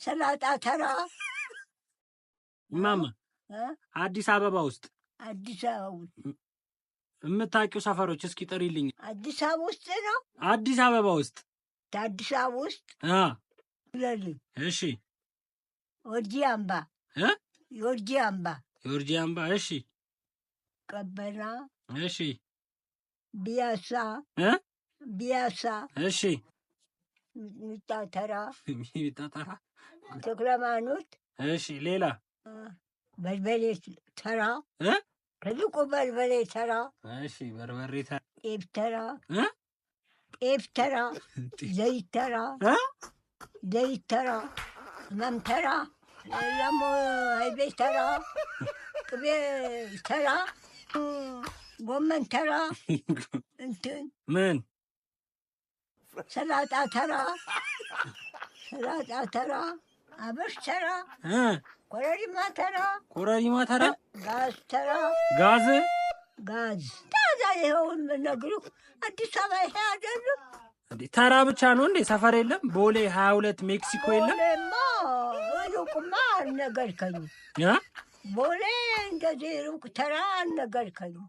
ሰላጣ ተራ ማማ አዲስ አበባ ውስጥ የምታውቂው ሰፈሮች እስኪ ጥሪልኝ። አዲስ አበባ ውስጥ ነው። አዲስ አበባ ውስጥ አዲስ አበባ ውስጥ ለልኝ። እሺ ዮርጂ አምባ ዮርጂ አምባ ዮርጂ አምባ። እሺ ቀበና። እሺ ቢያሳ ቢያሳ። እሺ ሚጣተራ ሚጣተራ ተክለሃይማኖት። እሺ ሌላ በልበሌ ተራ ትልቁ በልበሌ ተራ። እሺ በርበሬ ተራ ጤፍ ተራ ጤፍ ተራ ዘይት ተራ ዘይት ተራ ቅመም ተራ ደግሞ አይቤ ተራ ቅቤ ተራ ጎመን ተራ እንትን ምን ሰላጣ ተራ ሰላጣ ተራ አበሽ ተራ ኮረሪማ ተራ ኮረሪማ ተራ ጋዝ ተራ ጋዝ ጋዝ ታዛ ይኸውን የምነግርህ አዲስ አበባ ይሄ አይደለም እንዴ? ተራ ብቻ ነው እንዴ? ሰፈር የለም? ቦሌ 22 ሜክሲኮ የለም? ቦሌማ ሩቅማ አልነገርከኝም። ቦሌ እንደዚህ ሩቅ ተራ አልነገርከኝም።